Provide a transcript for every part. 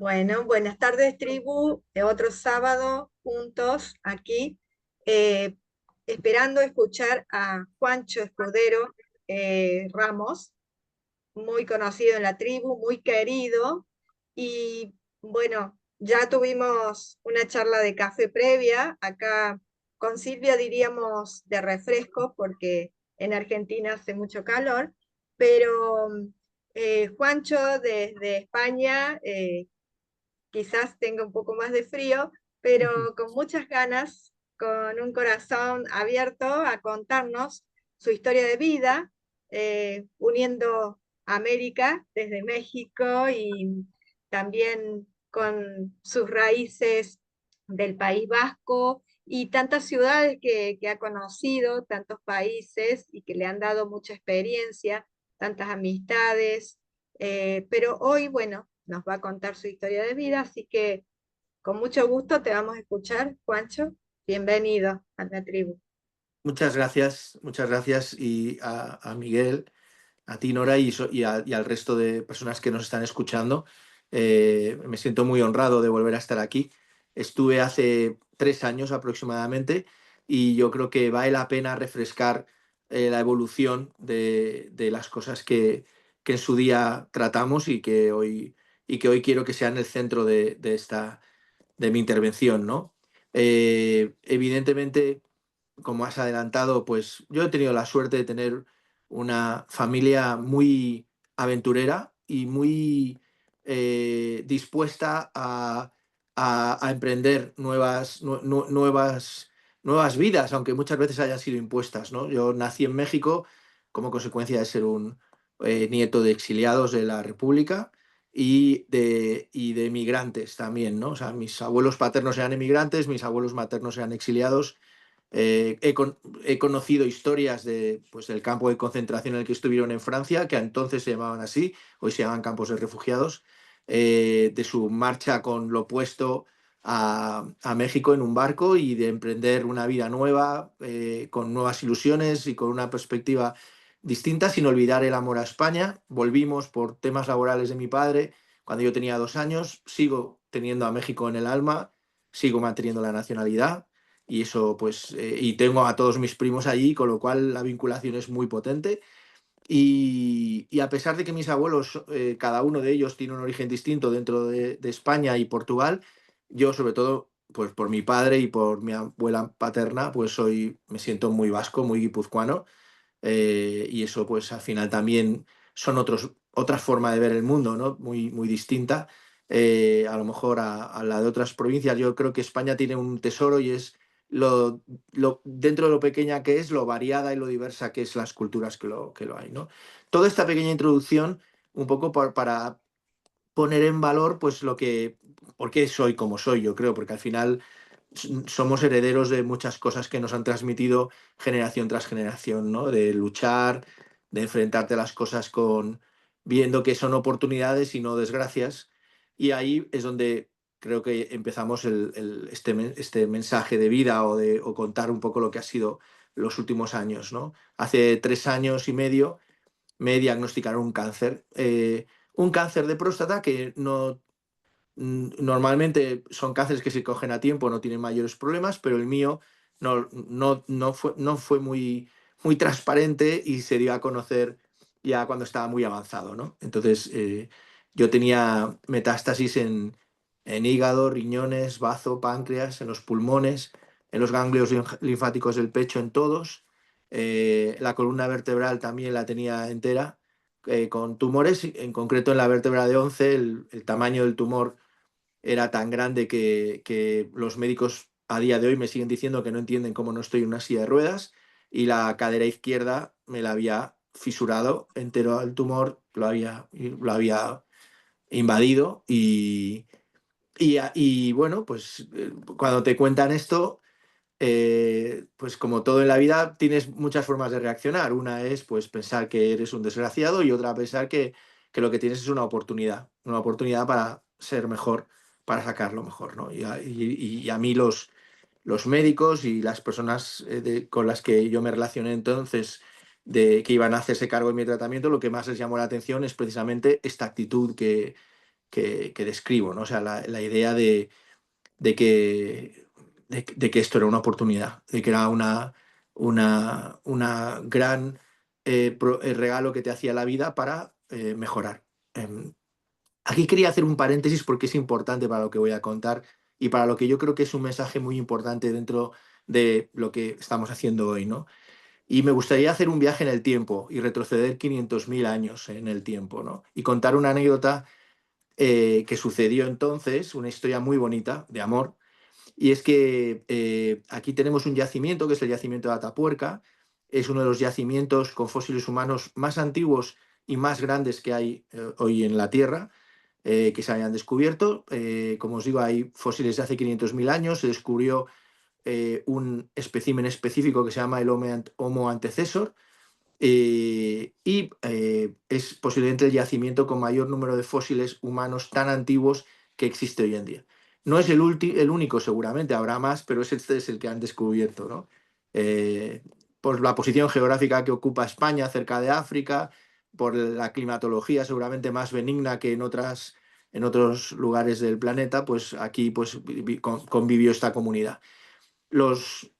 Bueno, buenas tardes, tribu. Otro sábado juntos aquí, eh, esperando escuchar a Juancho Escudero Ramos, muy conocido en la tribu, muy querido. Y bueno, ya tuvimos una charla de café previa. Acá con Silvia diríamos de refresco, porque en Argentina hace mucho calor, pero Juancho desde España. Quizás tenga un poco más de frío, Ujú. pero con muchas ganas, con un corazón abierto a contarnos su historia de vida, uniendo América desde México y también con sus raíces del País Vasco y tantas ciudades que ha conocido, tantos países y que le han dado mucha experiencia, tantas amistades, pero hoy, bueno, nos va a contar su historia de vida, así que con mucho gusto te vamos a escuchar, Juancho. Bienvenido a la tribu. Muchas gracias y a Miguel, a ti Nora y al resto de personas que nos están escuchando. Me siento muy honrado de volver a estar aquí. Estuve hace 3 años aproximadamente y yo creo que vale la pena refrescar la evolución de las cosas que en su día tratamos y que hoy quiero que sean el centro de mi intervención, ¿no? Evidentemente, como has adelantado, pues yo he tenido la suerte de tener una familia muy aventurera y muy dispuesta a emprender nuevas vidas, aunque muchas veces hayan sido impuestas, ¿no? Yo nací en México como consecuencia de ser un nieto de exiliados de la República y de emigrantes también, ¿no? O sea, mis abuelos paternos eran emigrantes, mis abuelos maternos eran exiliados. He conocido historias del campo de concentración en el que estuvieron en Francia, que entonces se llamaban así, hoy se llaman campos de refugiados, de su marcha con lo opuesto a México en un barco y de emprender una vida nueva, con nuevas ilusiones y con una perspectiva distinta, sin olvidar el amor a España. Volvimos por temas laborales de mi padre cuando yo tenía 2 años, sigo teniendo a México en el alma, sigo manteniendo la nacionalidad y eso pues, y tengo a todos mis primos allí, con lo cual la vinculación es muy potente. Y a pesar de que mis abuelos, cada uno de ellos tiene un origen distinto dentro de España y Portugal, yo sobre todo, pues por mi padre y por mi abuela paterna, pues me siento muy vasco, muy guipuzcoano, y eso pues al final también son otra forma de ver el mundo, ¿no? Muy, muy distinta, a lo mejor a la de otras provincias. Yo creo que España tiene un tesoro y es dentro de lo pequeña que es, lo variada y lo diversa que es las culturas que lo hay, ¿no? Toda esta pequeña introducción, un poco para poner en valor pues por qué soy como soy, yo creo, porque al final somos herederos de muchas cosas que nos han transmitido generación tras generación, ¿no? De luchar, de enfrentarte a las cosas viendo que son oportunidades y no desgracias. Y ahí es donde creo que empezamos este mensaje de vida o contar un poco lo que ha sido los últimos años, ¿no? Hace 3 años y medio me diagnosticaron un cáncer de próstata que no. Normalmente son cánceres que se cogen a tiempo, no tienen mayores problemas, pero el mío no fue muy transparente y se dio a conocer ya cuando estaba muy avanzado, ¿no? Entonces, yo tenía metástasis en hígado, riñones, bazo, páncreas, en los pulmones, en los ganglios linfáticos del pecho, en todos. La columna vertebral también la tenía entera, con tumores, en concreto en la vértebra de 11, el tamaño del tumor era tan grande que los médicos a día de hoy me siguen diciendo que no entienden cómo no estoy en una silla de ruedas, y la cadera izquierda me la había fisurado entero al tumor, lo había invadido y bueno, pues cuando te cuentan esto, pues como todo en la vida, tienes muchas formas de reaccionar. Una es pues pensar que eres un desgraciado y otra pensar que lo que tienes es una oportunidad para ser mejor, para sacarlo mejor, ¿no? Y a mí los médicos y las personas con las que yo me relacioné entonces, que iban a hacerse cargo de mi tratamiento, lo que más les llamó la atención es precisamente esta actitud que describo, ¿no? O sea, la idea de que, de que esto era una oportunidad, de que era una gran regalo que te hacía la vida para mejorar. Em, Aquí quería hacer un paréntesis porque es importante para lo que voy a contar y para lo que yo creo que es un mensaje muy importante dentro de lo que estamos haciendo hoy, ¿no? Y me gustaría hacer un viaje en el tiempo y retroceder 500.000 años en el tiempo, ¿no? Y contar una anécdota que sucedió entonces, una historia muy bonita de amor. Y es que aquí tenemos un yacimiento, que es el yacimiento de Atapuerca. Es uno de los yacimientos con fósiles humanos más antiguos y más grandes que hay hoy en la Tierra, que se hayan descubierto. Como os digo, hay fósiles de hace 500.000 años. Se descubrió un espécimen específico que se llama el Homo antecessor, y es posiblemente el yacimiento con mayor número de fósiles humanos tan antiguos que existe hoy en día. No es el único, seguramente, habrá más, pero este es el que han descubierto, ¿no? Eh, por la posición geográfica que ocupa España cerca de África, por la climatología seguramente más benigna que en otros lugares del planeta, pues aquí pues, convivió esta comunidad. Los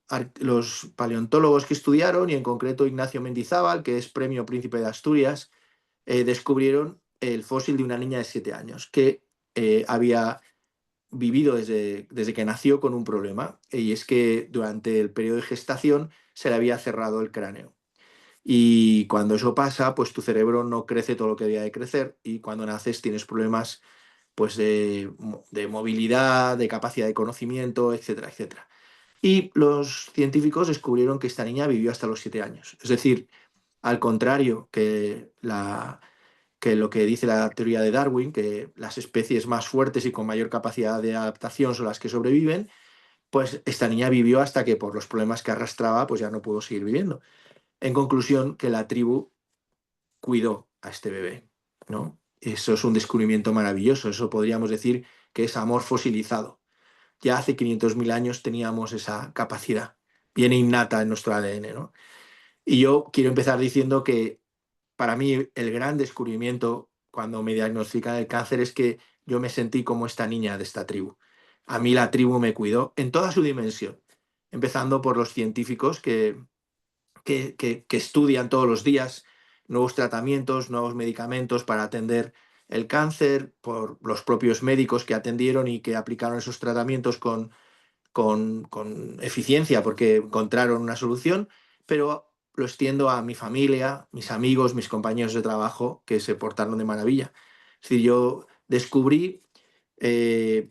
paleontólogos que estudiaron, y en concreto Ignacio Mendizábal, que es Premio Príncipe de Asturias, descubrieron el fósil de una niña de 7 años que había vivido desde que nació con un problema, y es que durante el periodo de gestación se le había cerrado el cráneo. Y cuando eso pasa, pues tu cerebro no crece todo lo que debía de crecer, y cuando naces tienes problemas pues de movilidad, de capacidad de conocimiento, etcétera, etcétera. Y los científicos descubrieron que esta niña vivió hasta los 7 años. Es decir, al contrario que lo que dice la teoría de Darwin, que las especies más fuertes y con mayor capacidad de adaptación son las que sobreviven, pues esta niña vivió hasta que por los problemas que arrastraba, pues ya no pudo seguir viviendo. En conclusión, que la tribu cuidó a este bebé, ¿no? Eso es un descubrimiento maravilloso. Eso podríamos decir que es amor fosilizado. Ya hace 500.000 años teníamos esa capacidad, bien innata en nuestro ADN, ¿no? Y yo quiero empezar diciendo que para mí el gran descubrimiento cuando me diagnostican el cáncer es que yo me sentí como esta niña de esta tribu. A mí la tribu me cuidó en toda su dimensión, empezando por los científicos que estudian todos los días nuevos tratamientos, nuevos medicamentos para atender el cáncer, por los propios médicos que atendieron y que aplicaron esos tratamientos con eficiencia porque encontraron una solución, pero lo extiendo a mi familia, mis amigos, mis compañeros de trabajo que se portaron de maravilla. Es decir, yo descubrí, eh,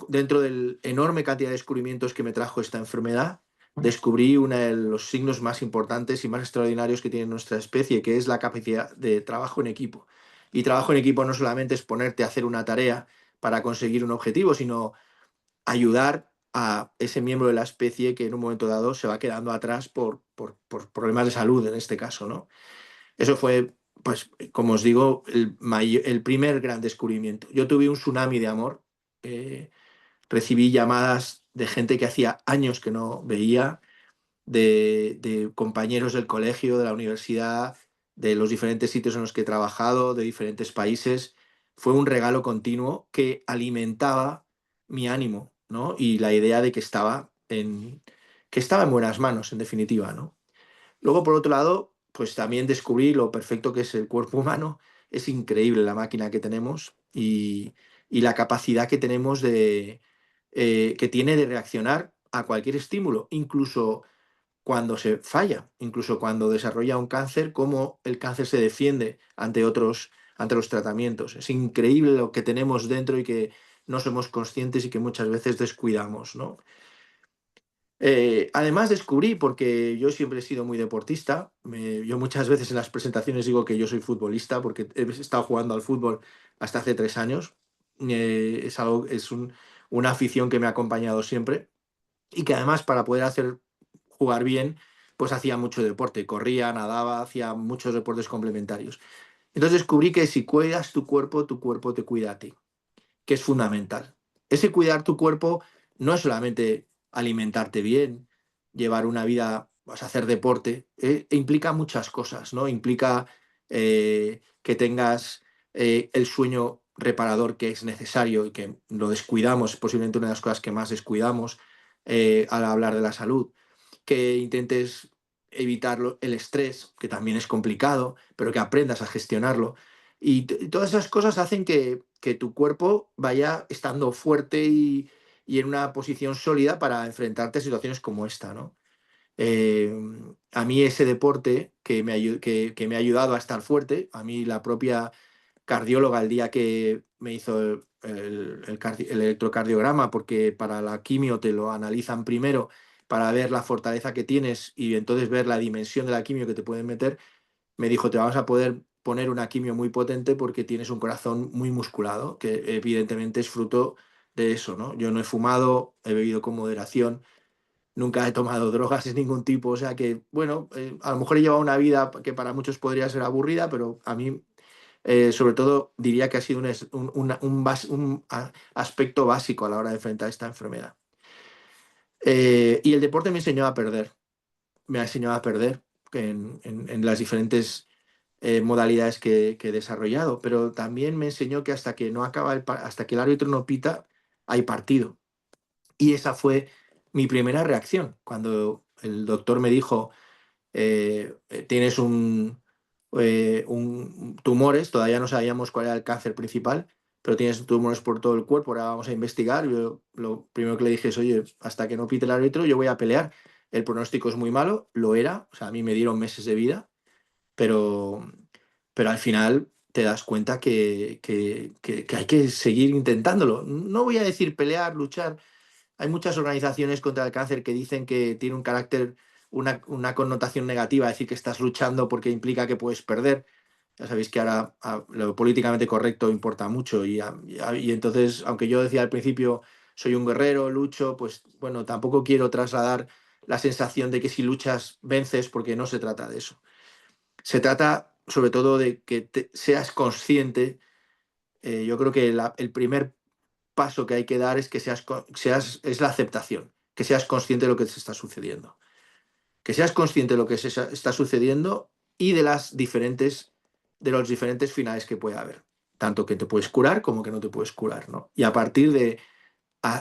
dentro del enorme cantidad de descubrimientos que me trajo esta enfermedad, descubrí uno de los signos más importantes y más extraordinarios que tiene nuestra especie, que es la capacidad de trabajo en equipo. Y trabajo en equipo no solamente es ponerte a hacer una tarea para conseguir un objetivo, sino ayudar a ese miembro de la especie que en un momento dado se va quedando atrás por problemas de salud, en este caso, ¿no? Eso fue, pues, como os digo, el primer gran descubrimiento. Yo tuve un tsunami de amor. eh, Recibí llamadas de gente que hacía años que no veía, de compañeros del colegio, de la universidad, de los diferentes sitios en los que he trabajado, de diferentes países. Fue un regalo continuo que alimentaba mi ánimo, ¿no? Y la idea de que estaba en buenas manos, en definitiva, ¿no? Luego, por otro lado, pues también descubrí lo perfecto que es el cuerpo humano. Es increíble la máquina que tenemos y la capacidad que tenemos que tiene de reaccionar a cualquier estímulo, incluso cuando se falla, incluso cuando desarrolla un cáncer, cómo el cáncer se defiende ante los tratamientos. Es increíble lo que tenemos dentro y que no somos conscientes y que muchas veces descuidamos, ¿no? Además descubrí, porque yo siempre he sido muy deportista, yo muchas veces en las presentaciones digo que yo soy futbolista porque he estado jugando al fútbol hasta hace 3 años. Una afición que me ha acompañado siempre y que además para poder jugar bien, pues hacía mucho deporte, corría, nadaba, hacía muchos deportes complementarios. Entonces descubrí que si cuidas tu cuerpo te cuida a ti, que es fundamental. Ese cuidar tu cuerpo no es solamente alimentarte bien, llevar una vida, vas a hacer deporte, implica muchas cosas, ¿no? Implica que tengas el sueño reparador que es necesario y que lo descuidamos, posiblemente una de las cosas que más descuidamos al hablar de la salud, que intentes evitar el estrés, que también es complicado, pero que aprendas a gestionarlo. Y todas esas cosas hacen que tu cuerpo vaya estando fuerte y en una posición sólida para enfrentarte a situaciones como esta, ¿no? Eh, a mí ese deporte que me ha ayudado a estar fuerte, a mí la propia cardióloga el día que me hizo el electrocardiograma, porque para la quimio te lo analizan primero para ver la fortaleza que tienes y entonces ver la dimensión de la quimio que te pueden meter, me dijo, te vamos a poder poner una quimio muy potente porque tienes un corazón muy musculado, que evidentemente es fruto de eso, ¿no? Yo no he fumado, he bebido con moderación, nunca he tomado drogas de ningún tipo, o sea que, bueno, a lo mejor he llevado una vida que para muchos podría ser aburrida, pero a mí, sobre todo, diría que ha sido un aspecto básico a la hora de enfrentar esta enfermedad. Y el deporte me enseñó a perder, me ha enseñado a perder en las diferentes modalidades que he desarrollado, pero también me enseñó que hasta que no acaba hasta que el árbitro no pita, hay partido. Y esa fue mi primera reacción cuando el doctor me dijo, tienes tumores, todavía no sabíamos cuál era el cáncer principal, pero tienes tumores por todo el cuerpo, ahora vamos a investigar. Yo lo primero que le dije es, oye, hasta que no pite el árbitro yo voy a pelear. El pronóstico es muy malo, lo era, o sea, a mí me dieron meses de vida, pero, pero al final te das cuenta que hay que seguir intentándolo. No voy a decir pelear, luchar, hay muchas organizaciones contra el cáncer que dicen que tiene un carácter, una connotación negativa, decir que estás luchando porque implica que puedes perder. Ya sabéis que ahora lo políticamente correcto importa mucho y entonces, aunque yo decía al principio, soy un guerrero, lucho, pues bueno, tampoco quiero trasladar la sensación de que si luchas vences, porque no se trata de eso. Se trata sobre todo de que seas consciente. Yo creo que el primer paso que hay que dar es que es la aceptación, que seas consciente de lo que se está sucediendo. Que seas consciente de lo que se está sucediendo y de los diferentes finales que puede haber. Tanto que te puedes curar como que no te puedes curar, ¿no? Y a partir de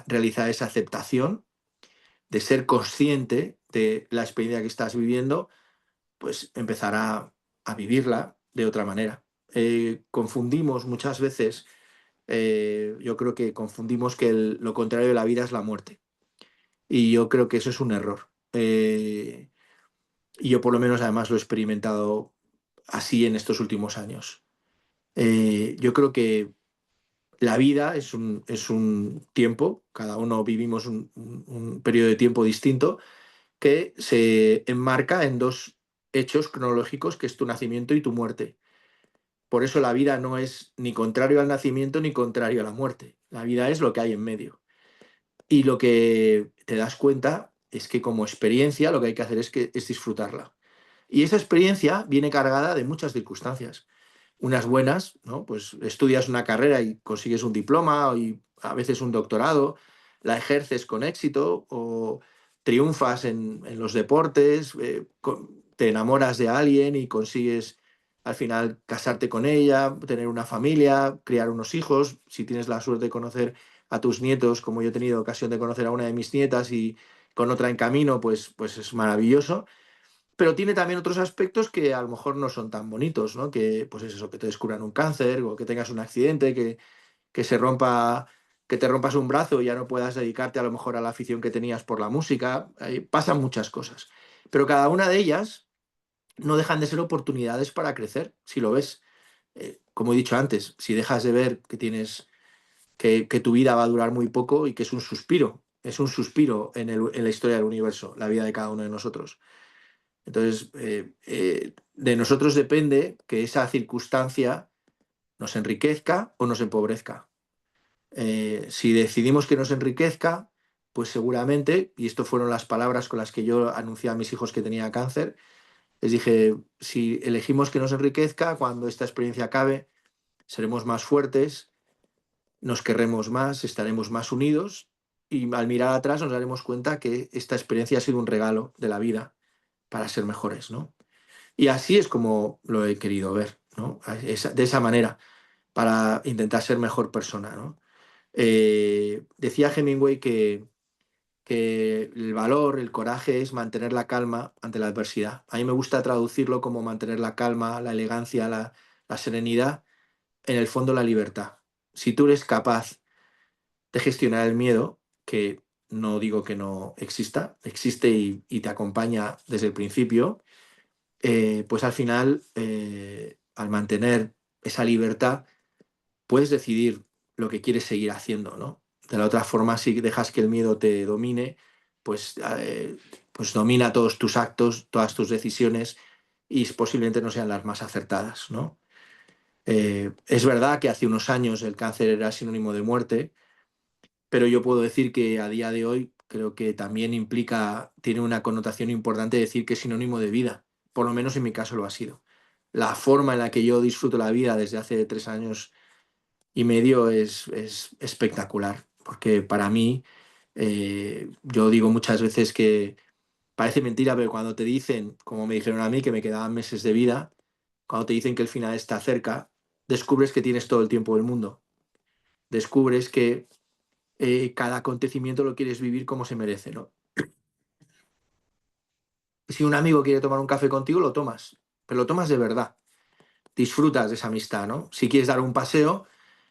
realizar esa aceptación, de ser consciente de la experiencia que estás viviendo, pues empezar a vivirla de otra manera. Confundimos muchas veces, yo creo que confundimos que lo contrario de la vida es la muerte. Y yo creo que eso es un error. Y yo por lo menos además lo he experimentado así en estos últimos años. Yo creo que la vida es un tiempo, cada uno vivimos un periodo de tiempo distinto que se enmarca en dos hechos cronológicos, que es tu nacimiento y tu muerte. Por eso la vida no es ni contrario al nacimiento ni contrario a la muerte. La vida es lo que hay en medio. Y lo que te das cuenta es que como experiencia lo que hay que hacer es disfrutarla. Y esa experiencia viene cargada de muchas circunstancias. Unas buenas, ¿no? Pues estudias una carrera y consigues un diploma y a veces un doctorado, la ejerces con éxito o triunfas en los deportes, te enamoras de alguien y consigues al final casarte con ella, tener una familia, criar unos hijos, si tienes la suerte de conocer a tus nietos, como yo he tenido ocasión de conocer a una de mis nietas y con otra en camino, pues es maravilloso. Pero tiene también otros aspectos que a lo mejor no son tan bonitos, ¿no? Que pues es eso, que te descubran un cáncer o que tengas un accidente, que se rompa, que te rompas un brazo y ya no puedas dedicarte a lo mejor a la afición que tenías por la música. Pasan muchas cosas. Pero cada una de ellas no dejan de ser oportunidades para crecer, si lo ves. Como he dicho antes, si dejas de ver que tu vida va a durar muy poco y que es un suspiro en la historia del universo, la vida de cada uno de nosotros. Entonces, de nosotros depende que esa circunstancia nos enriquezca o nos empobrezca. Si decidimos que nos enriquezca, pues seguramente, y esto fueron las palabras con las que yo anuncié a mis hijos que tenía cáncer, les dije, si elegimos que nos enriquezca, cuando esta experiencia acabe, seremos más fuertes, nos querremos más, estaremos más unidos y al mirar atrás nos daremos cuenta que esta experiencia ha sido un regalo de la vida para ser mejores, ¿no? Y así es como lo he querido ver, ¿no? De esa manera. para intentar ser mejor persona, ¿no? Decía Hemingway que el valor, el coraje es mantener la calma ante la adversidad. A mí me gusta traducirlo como mantener la calma, la elegancia, la serenidad, en el fondo la libertad. Si tú eres capaz de gestionar el miedo, que no digo que no exista, existe y te acompaña desde el principio, pues al final, al mantener esa libertad, puedes decidir lo que quieres seguir haciendo, ¿no? De la otra forma, si dejas que el miedo te domine, pues, pues domina todos tus actos, todas tus decisiones y posiblemente no sean las más acertadas, ¿no? Es verdad que hace unos años el cáncer era sinónimo de muerte, pero yo puedo decir que a día de hoy creo que también implica, tiene una connotación importante decir que es sinónimo de vida, por lo menos en mi caso lo ha sido. La forma en la que yo disfruto la vida desde hace 3 años y medio es espectacular, porque para mí, yo digo muchas veces que parece mentira, pero cuando te dicen, como me dijeron a mí, que me quedaban meses de vida, cuando te dicen que el final está cerca, descubres que tienes todo el tiempo del mundo. Descubres que cada acontecimiento lo quieres vivir como se merece, ¿no? Si un amigo quiere tomar un café contigo, lo tomas, pero lo tomas de verdad. Disfrutas de esa amistad, ¿no? Si quieres dar un paseo,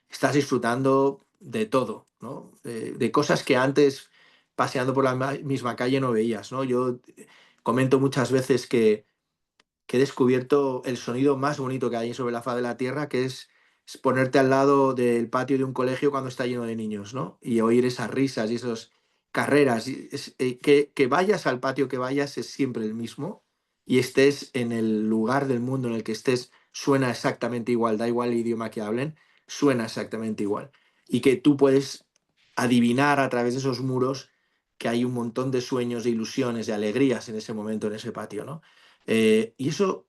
estás disfrutando de todo, ¿no? De cosas que antes, paseando por la misma calle, no veías, ¿no? Yo comento muchas veces que he descubierto el sonido más bonito que hay sobre la faz de la Tierra, que es ponerte al lado del patio de un colegio cuando está lleno de niños, ¿no? Y oír esas risas y esas carreras. Que vayas al patio que vayas es siempre el mismo y estés en el lugar del mundo en el que estés, suena exactamente igual, da igual el idioma que hablen, suena exactamente igual. Y que tú puedes adivinar a través de esos muros que hay un montón de sueños, de ilusiones, de alegrías en ese momento, en ese patio, ¿no? Y eso,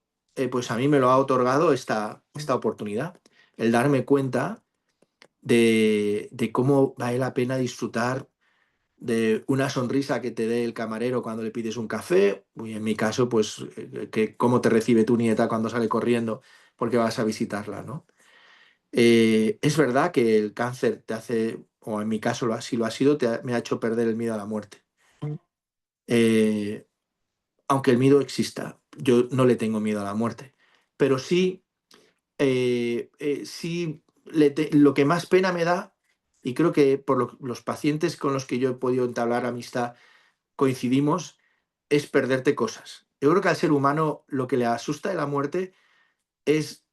pues a mí me lo ha otorgado esta oportunidad, el darme cuenta de cómo vale la pena disfrutar de una sonrisa que te dé el camarero cuando le pides un café, y en mi caso, pues, que cómo te recibe tu nieta cuando sale corriendo porque vas a visitarla, ¿no? Es verdad que el cáncer te hace, o en mi caso así lo ha sido, me ha hecho perder el miedo a la muerte. Eh, Aunque el miedo exista, yo no le tengo miedo a la muerte, pero sí, sí lo que más pena me da, y creo que por los pacientes con los que yo he podido entablar amistad coincidimos, es perderte cosas. Yo creo que al ser humano lo que le asusta de la muerte es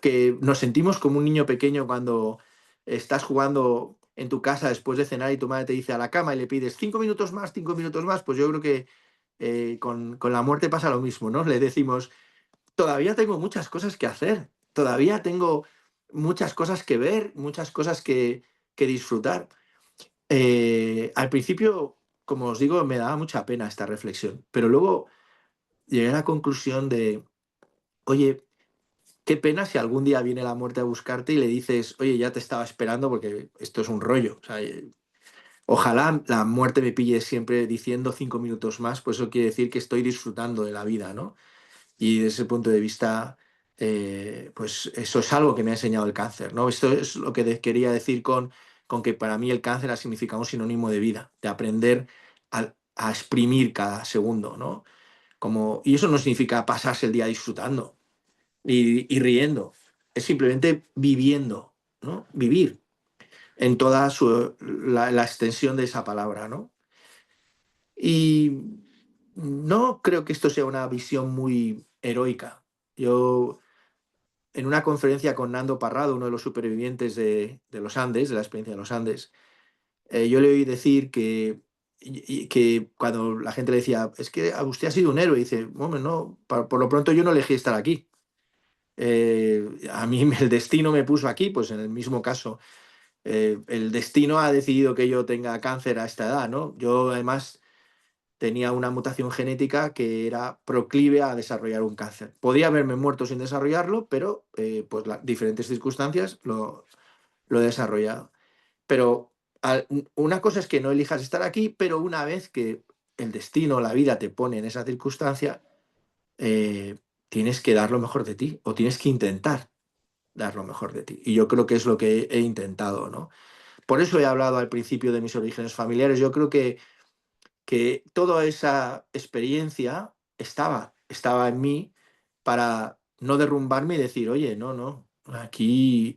que nos sentimos como un niño pequeño cuando estás jugando en tu casa después de cenar y tu madre te dice a la cama y le pides 5 minutos más, 5 minutos más, pues yo creo que con la muerte pasa lo mismo, ¿no? Le decimos, todavía tengo muchas cosas que hacer, todavía tengo muchas cosas que ver, muchas cosas que disfrutar. Al principio, como os digo, me daba mucha pena esta reflexión, pero luego llegué a la conclusión de, oye, qué pena si algún día viene la muerte a buscarte y le dices, oye, ya te estaba esperando porque esto es un rollo. O sea, ojalá la muerte me pille siempre diciendo 5 minutos más, pues eso quiere decir que estoy disfrutando de la vida, ¿no? Y desde ese punto de vista, pues eso es algo que me ha enseñado el cáncer, ¿no? Esto es lo que quería decir con que para mí el cáncer ha significado un sinónimo de vida, de aprender a exprimir cada segundo, ¿no? Y eso no significa pasarse el día disfrutando y riendo, es simplemente viviendo, ¿no? Vivir en toda la extensión de esa palabra, ¿no? Y no creo que esto sea una visión muy heroica. Yo, en una conferencia con Nando Parrado, uno de los supervivientes de los Andes, de la experiencia de los Andes, yo le oí decir que cuando la gente le decía, es que usted ha sido un héroe, dice, bueno, no, por lo pronto yo no elegí estar aquí. A mí el destino me puso aquí, pues en el mismo caso, el destino ha decidido que yo tenga cáncer a esta edad, ¿no? Yo además tenía una mutación genética que era proclive a desarrollar un cáncer. Podía haberme muerto sin desarrollarlo, pero pues las diferentes circunstancias lo he desarrollado. Pero una cosa es que no elijas estar aquí, pero una vez que el destino, la vida te pone en esa circunstancia, eh, tienes que dar lo mejor de ti o tienes que intentar. dar lo mejor de ti. Y yo creo que es lo que he intentado, ¿no? Por eso he hablado al principio de mis orígenes familiares. Yo creo que toda esa experiencia estaba en mí para no derrumbarme y decir, oye, no, no, aquí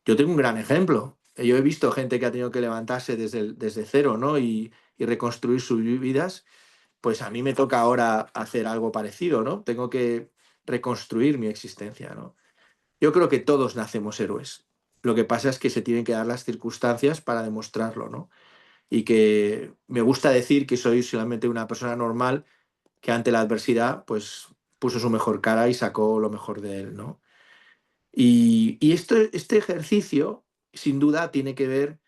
yo tengo un gran ejemplo. Yo he visto gente que ha tenido que levantarse desde cero, ¿no? Y reconstruir sus vidas. Pues a mí me toca ahora hacer algo parecido, ¿no? Tengo que reconstruir mi existencia, ¿no? Yo creo que todos nacemos héroes. Lo que pasa es que se tienen que dar las circunstancias para demostrarlo, ¿no? Y que me gusta decir que soy solamente una persona normal que ante la adversidad, pues puso su mejor cara y sacó lo mejor de él, ¿no? Y este ejercicio, sin duda, tiene que ver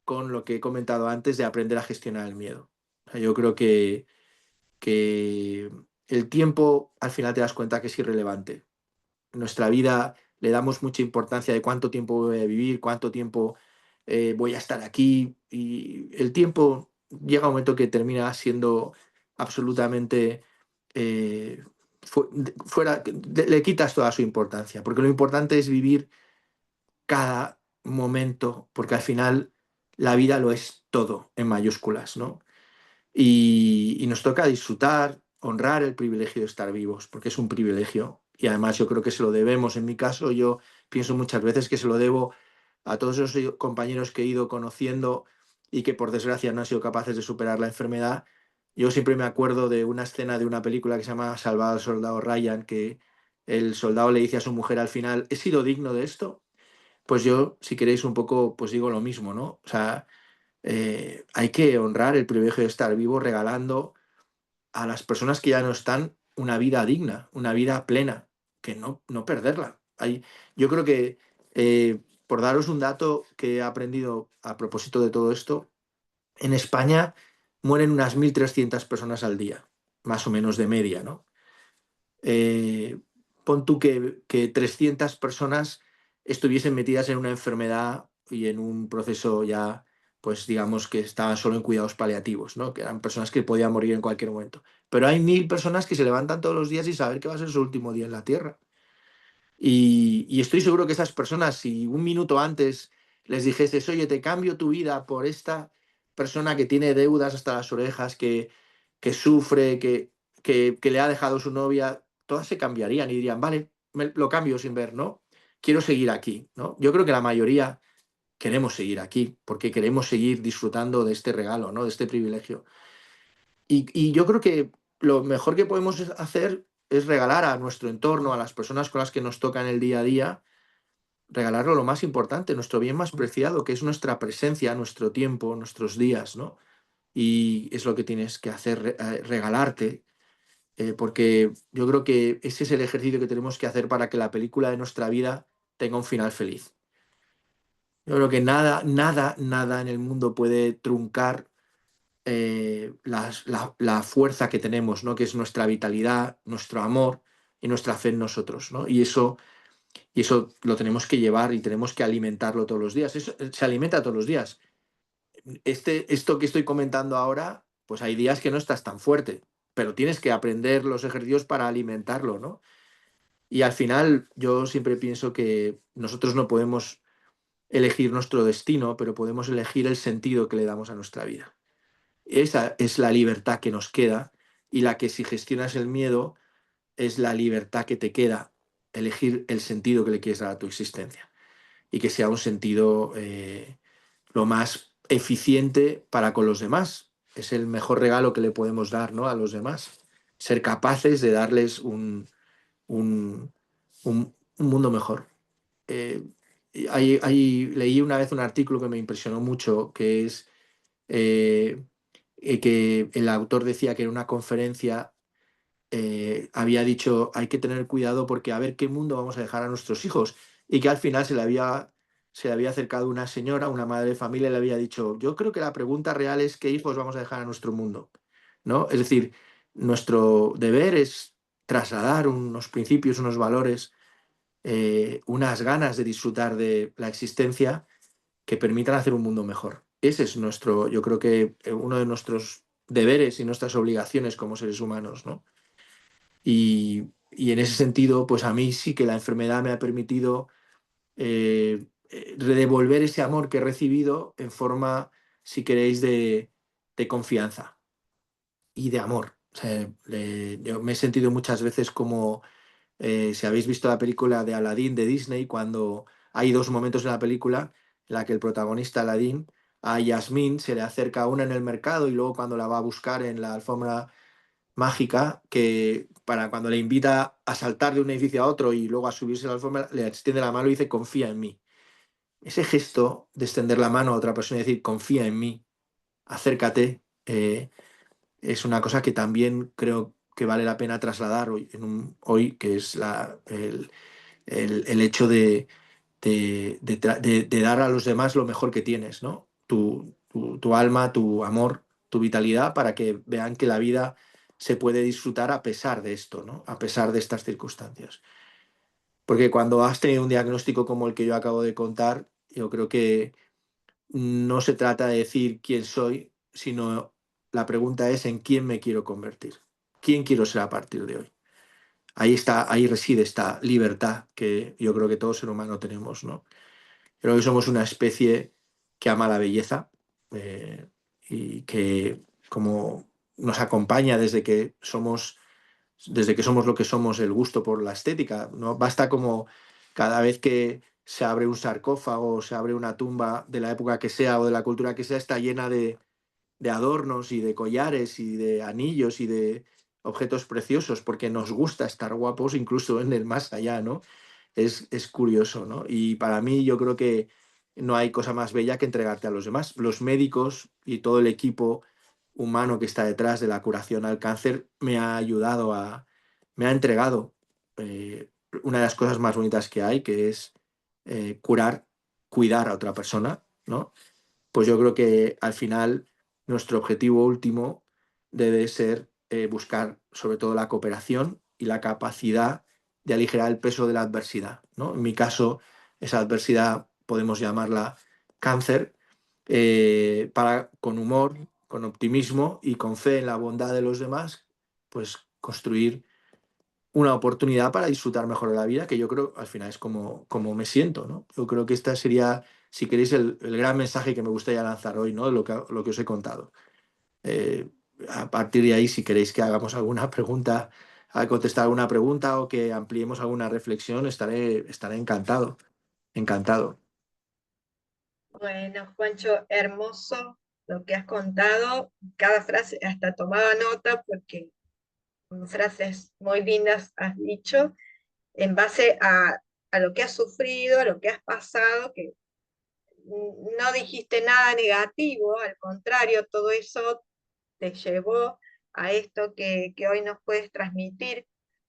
con lo que he comentado antes de aprender a gestionar el miedo. O sea, yo creo que el tiempo al final te das cuenta que es irrelevante. En nuestra vida le damos mucha importancia de cuánto tiempo voy a vivir, cuánto tiempo voy a estar aquí, y el tiempo llega un momento que termina siendo absolutamente eh, fuera, le quitas toda su importancia, porque lo importante es vivir cada momento, porque al final la vida lo es todo en mayúsculas, ¿no? Y nos toca disfrutar, honrar el privilegio de estar vivos, porque es un privilegio. Y además yo creo que se lo debemos. En mi caso, yo pienso muchas veces que se lo debo a todos esos compañeros que he ido conociendo y que por desgracia no han sido capaces de superar la enfermedad. Yo siempre me acuerdo de una escena de una película que se llama Salvado al soldado Ryan, que el soldado le dice a su mujer al final, ¿he sido digno de esto? Pues yo, si queréis un poco, pues digo lo mismo, ¿no? O sea, hay que honrar el privilegio de estar vivo regalando a las personas que ya no están una vida digna, una vida plena, que no perderla. Yo creo que, por daros un dato que he aprendido a propósito de todo esto, en España mueren unas 1.300 personas al día, más o menos de media, ¿no? eh, Pon tú que 300 personas estuviesen metidas en una enfermedad y en un proceso ya, pues digamos que estaban solo en cuidados paliativos, ¿no? Que eran personas que podían morir en cualquier momento. Pero hay 1.000 personas que se levantan todos los días y saber que va a ser su último día en la Tierra. Y estoy seguro que esas personas, si un minuto antes les dijeses, oye, te cambio tu vida por esta persona que tiene deudas hasta las orejas, que sufre, que le ha dejado su novia, todas se cambiarían y dirían, vale, lo cambio sin ver, ¿no? Quiero seguir aquí, ¿no? Yo creo que la mayoría queremos seguir aquí, porque queremos seguir disfrutando de este regalo, ¿no? De este privilegio. Y yo creo que lo mejor que podemos hacer es regalar a nuestro entorno, a las personas con las que nos toca en el día a día, regalarlo lo más importante, nuestro bien más preciado, que es nuestra presencia, nuestro tiempo, nuestros días, ¿no? Y es lo que tienes que hacer, regalarte, porque yo creo que ese es el ejercicio que tenemos que hacer para que la película de nuestra vida tenga un final feliz. Yo creo que nada, nada, nada en el mundo puede truncar la fuerza que tenemos, ¿no? Que es nuestra vitalidad, nuestro amor y nuestra fe en nosotros, ¿no? Y eso lo tenemos que llevar y tenemos que alimentarlo todos los días. Eso, se alimenta todos los días. Esto que estoy comentando ahora, pues hay días que no estás tan fuerte, pero tienes que aprender los ejercicios para alimentarlo, ¿no? Y al final yo siempre pienso que nosotros no podemos elegir nuestro destino, pero podemos elegir el sentido que le damos a nuestra vida. Esa es la libertad que nos queda, y la que, si gestionas el miedo, es la libertad que te queda, elegir el sentido que le quieres dar a tu existencia, y que sea un sentido lo más eficiente para con los demás. Es el mejor regalo que le podemos dar, ¿no? A los demás. Ser capaces de darles un, un mundo mejor. Eh, Leí una vez un artículo que me impresionó mucho, que es eh, que el autor decía que en una conferencia había dicho, hay que tener cuidado porque a ver qué mundo vamos a dejar a nuestros hijos, y que al final se le había acercado una señora, una madre de familia, y le había dicho, yo creo que la pregunta real es qué hijos vamos a dejar a nuestro mundo, ¿no? Es decir, nuestro deber es trasladar unos principios, unos valores, unas ganas de disfrutar de la existencia que permitan hacer un mundo mejor. Ese es nuestro, yo creo que uno de nuestros deberes y nuestras obligaciones como seres humanos, ¿no? Y en ese sentido, pues a mí sí que la enfermedad me ha permitido devolver ese amor que he recibido en forma, si queréis, de confianza y de amor. O sea, yo me he sentido muchas veces como, si habéis visto la película de Aladdin de Disney, cuando hay dos momentos en la película en la que el protagonista Aladdin a Yasmín se le acerca una en el mercado y luego cuando la va a buscar en la alfombra mágica, que para cuando le invita a saltar de un edificio a otro y luego a subirse a la alfombra, le extiende la mano y dice confía en mí. Ese gesto de extender la mano a otra persona y decir confía en mí, acércate, es una cosa que también creo que vale la pena trasladar hoy, hoy que es el hecho de dar a los demás lo mejor que tienes, ¿no? Tu alma, tu amor, tu vitalidad, para que vean que la vida se puede disfrutar a pesar de esto, ¿no? A pesar de estas circunstancias. Porque cuando has tenido un diagnóstico como el que yo acabo de contar, yo creo que no se trata de decir quién soy, sino la pregunta es en quién me quiero convertir. ¿Quién quiero ser a partir de hoy? Ahí está, ahí reside esta libertad que yo creo que todo ser humano tenemos, ¿no? Creo que somos una especie que ama la belleza, eh, y que como nos acompaña desde que somos lo que somos, el gusto por la estética, ¿no? Basta como cada vez que se abre un sarcófago, se abre una tumba de la época que sea o de la cultura que sea, está llena de adornos y de collares y de anillos y de objetos preciosos, porque nos gusta estar guapos incluso en el más allá, ¿no? Es curioso, ¿no? Y para mí yo creo que no hay cosa más bella que entregarte a los demás. Los médicos y todo el equipo humano que está detrás de la curación al cáncer me ha entregado eh, una de las cosas más bonitas que hay, que es curar, cuidar a otra persona, ¿no? Pues yo creo que al final nuestro objetivo último debe ser buscar sobre todo la cooperación y la capacidad de aligerar el peso de la adversidad, ¿no? En mi caso, esa adversidad podemos llamarla cáncer, para con humor, con optimismo y con fe en la bondad de los demás, pues construir una oportunidad para disfrutar mejor de la vida, que yo creo al final es como me siento, ¿no? Yo creo que esta sería, si queréis, el gran mensaje que me gustaría lanzar hoy, ¿no? Lo que os he contado. Eh, a partir de ahí, si queréis que hagamos alguna pregunta, a contestar alguna pregunta o que ampliemos alguna reflexión, estaré encantado, encantado. Bueno, Juancho, hermoso lo que has contado. Cada frase, hasta tomaba nota porque frases muy lindas has dicho en base a lo que has sufrido, a lo que has pasado, que no dijiste nada negativo, al contrario, todo eso te llevó a esto que hoy nos puedes transmitir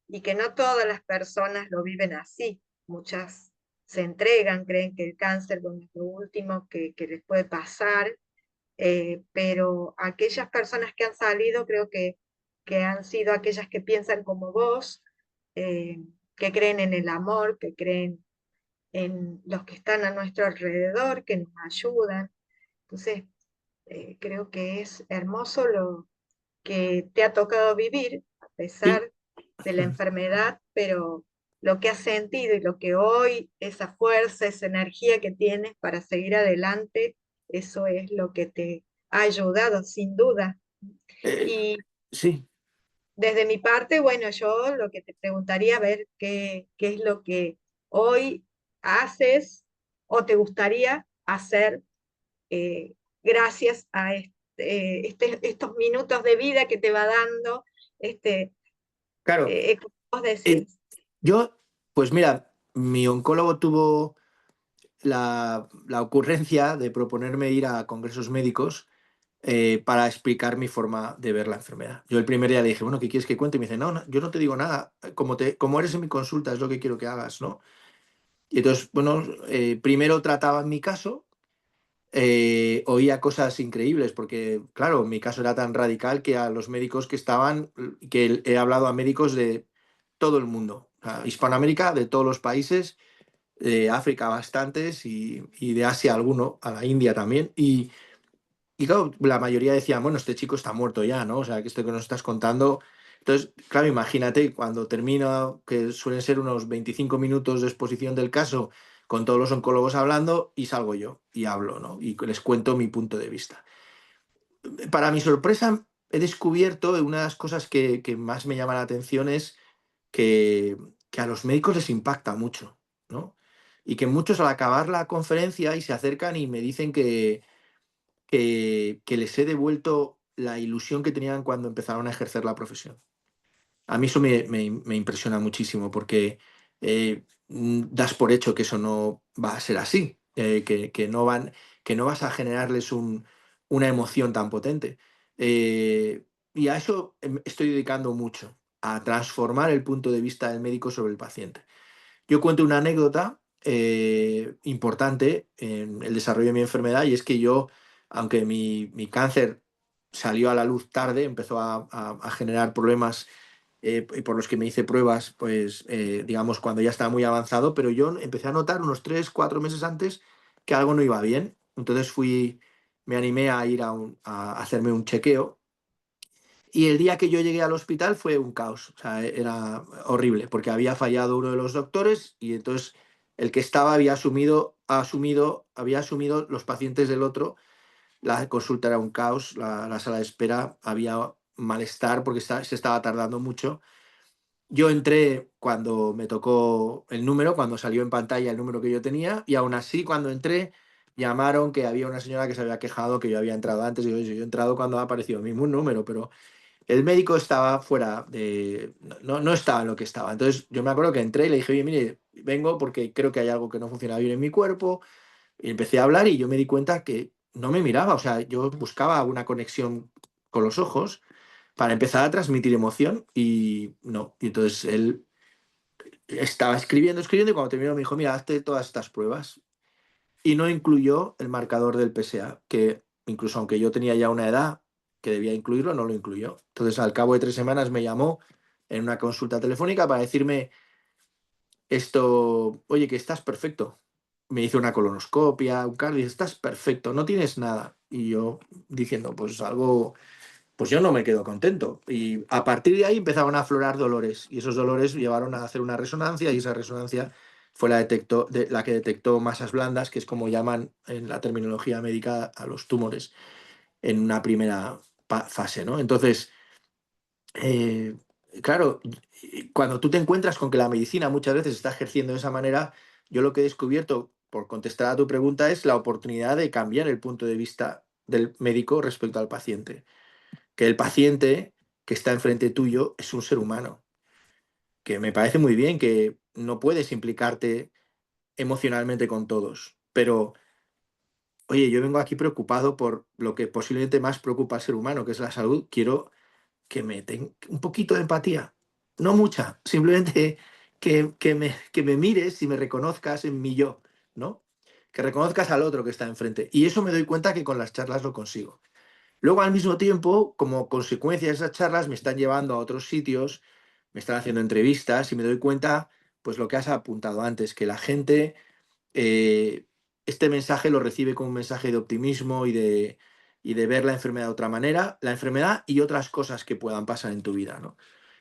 y que no todas las personas lo viven así. Muchas se entregan, creen que el cáncer bueno, es lo último que les puede pasar, pero aquellas personas que han salido creo que han sido aquellas que piensan como vos, eh, que creen en el amor, que creen en los que están a nuestro alrededor, que nos ayudan. Entonces, creo que es hermoso lo que te ha tocado vivir, a Sí, pesar de la enfermedad, pero lo que has sentido y lo que hoy, esa fuerza, esa energía que tienes para seguir adelante, eso es lo que te ha ayudado, sin duda. eh, Y sí. desde mi parte, bueno, yo lo que te preguntaría, a ver qué es lo que hoy haces o te gustaría hacer gracias a estos minutos de vida que te va dando, este, Claro, como vos eh, decís. yo, pues mira, mi oncólogo tuvo la ocurrencia de proponerme ir a congresos médicos, para explicar mi forma de ver la enfermedad. Yo el primer día le dije, bueno, ¿qué quieres que cuente? Y me dice, no, no, yo no te digo nada, como eres en mi consulta es lo que quiero que hagas, ¿no? Y entonces, bueno, primero trataba mi caso, oía cosas increíbles, porque claro, mi caso era tan radical que a los médicos que estaban, que he hablado a médicos de todo el mundo, o sea, Hispanoamérica, de todos los países, de África bastantes y de Asia alguno, a la India también, y claro, la mayoría decían, bueno, este chico está muerto ya, ¿no? O sea, que esto que nos estás contando. Entonces, claro, imagínate cuando termina, que suelen ser unos 25 minutos de exposición del caso, con todos los oncólogos hablando y salgo yo y hablo, ¿no? Y les cuento mi punto de vista. Para mi sorpresa, he descubierto una de las cosas que más me llama la atención es que, que a los médicos les impacta mucho, ¿no? Y que muchos al acabar la conferencia y se acercan y me dicen que les he devuelto la ilusión que tenían cuando empezaron a ejercer la profesión. A mí eso me impresiona muchísimo porque das por hecho que eso no va a ser así, que no vas a generarles una emoción tan potente. Y a eso estoy dedicando mucho, a transformar el punto de vista del médico sobre el paciente. Yo cuento una anécdota importante en el desarrollo de mi enfermedad y es que yo, aunque mi cáncer salió a la luz tarde, empezó a generar problemas y por los que me hice pruebas, pues digamos cuando ya estaba muy avanzado, pero yo empecé a notar unos 3, 4 meses antes que algo no iba bien. Entonces me animé a ir a hacerme un chequeo y el día que yo llegué al hospital fue un caos, o sea, era horrible, porque había fallado uno de los doctores y entonces el que estaba había asumido los pacientes del otro, la consulta era un caos, la sala de espera había malestar porque se estaba tardando mucho. Yo entré cuando me tocó el número, cuando salió en pantalla el número que yo tenía, y aún así cuando entré llamaron que había una señora que se había quejado que yo había entrado antes, y yo he entrado cuando ha aparecido el mismo número, pero el médico estaba fuera de... No estaba en lo que estaba. Entonces yo me acuerdo que entré y le dije, oye, mire, vengo porque creo que hay algo que no funciona bien en mi cuerpo. Y empecé a hablar y yo me di cuenta que no me miraba. O sea, yo buscaba una conexión con los ojos para empezar a transmitir emoción y no. Y entonces él estaba escribiendo y cuando terminó me dijo, mira, hazte todas estas pruebas. Y no incluyó el marcador del PSA, que incluso aunque yo tenía ya una edad que debía incluirlo, no lo incluyó. Entonces, al cabo de 3 semanas me llamó en una consulta telefónica para decirme esto, oye, que estás perfecto. Me hizo una colonoscopia, un cardio, y dice, estás perfecto, no tienes nada. Y yo diciendo, pues algo, pues yo no me quedo contento. Y a partir de ahí empezaron a aflorar dolores y esos dolores llevaron a hacer una resonancia y esa resonancia fue la que detectó masas blandas, que es como llaman en la terminología médica a los tumores en una primera fase, ¿no? Entonces, eh, claro, cuando tú te encuentras con que la medicina muchas veces está ejerciendo de esa manera, yo lo que he descubierto, por contestar a tu pregunta, es la oportunidad de cambiar el punto de vista del médico respecto al paciente. Que el paciente que está enfrente tuyo es un ser humano, que me parece muy bien que no puedes implicarte emocionalmente con todos, pero oye, yo vengo aquí preocupado por lo que posiblemente más preocupa al ser humano, que es la salud. Quiero que me tenga un poquito de empatía, no mucha, simplemente que me mires y me reconozcas en mi yo, ¿no? Que reconozcas al otro que está enfrente. Y eso me doy cuenta que con las charlas lo consigo. Luego, al mismo tiempo, como consecuencia de esas charlas, me están llevando a otros sitios, me están haciendo entrevistas y me doy cuenta, pues lo que has apuntado antes, que la gente eh, este mensaje lo recibe como un mensaje de optimismo y de ver la enfermedad de otra manera, la enfermedad y otras cosas que puedan pasar en tu vida, ¿no?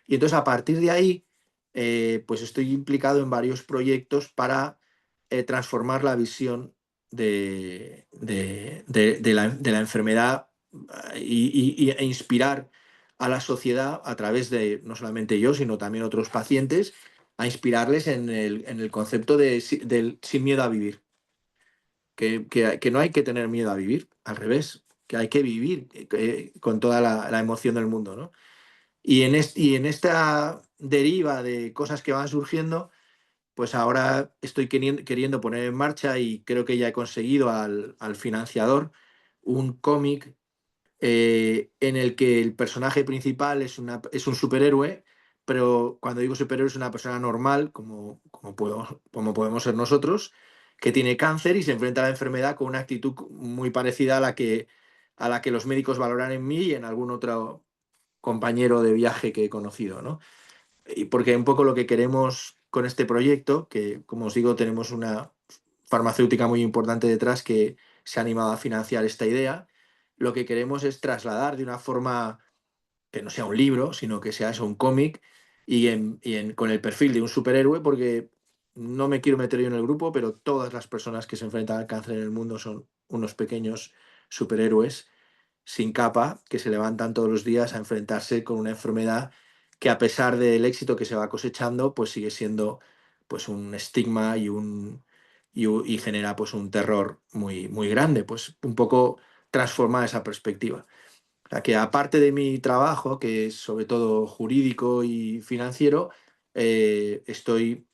Y entonces a partir de ahí, pues estoy implicado en varios proyectos para transformar la visión de la enfermedad e inspirar a la sociedad a través de, no solamente yo, sino también otros pacientes, a inspirarles en el concepto del sin miedo a vivir. Que no hay que tener miedo a vivir, al revés, que hay que vivir con toda la emoción del mundo, ¿no? Y en esta deriva de cosas que van surgiendo, pues ahora estoy queriendo poner en marcha y creo que ya he conseguido al financiador un cómic en el que el personaje principal es un superhéroe, pero cuando digo superhéroe es una persona normal, como podemos ser nosotros, que tiene cáncer y se enfrenta a la enfermedad con una actitud muy parecida a la que los médicos valoran en mí y en algún otro compañero de viaje que he conocido, ¿no? Y porque un poco lo que queremos con este proyecto, que como os digo, tenemos una farmacéutica muy importante detrás que se ha animado a financiar esta idea, lo que queremos es trasladar de una forma que no sea un libro, sino que sea eso, un cómic con el perfil de un superhéroe, porque no me quiero meter yo en el grupo, pero todas las personas que se enfrentan al cáncer en el mundo son unos pequeños superhéroes sin capa que se levantan todos los días a enfrentarse con una enfermedad que, a pesar del éxito que se va cosechando, pues sigue siendo pues un estigma y genera pues un terror muy, muy grande. Pues un poco transformar esa perspectiva. O sea, que aparte de mi trabajo, que es sobre todo jurídico y financiero, estoy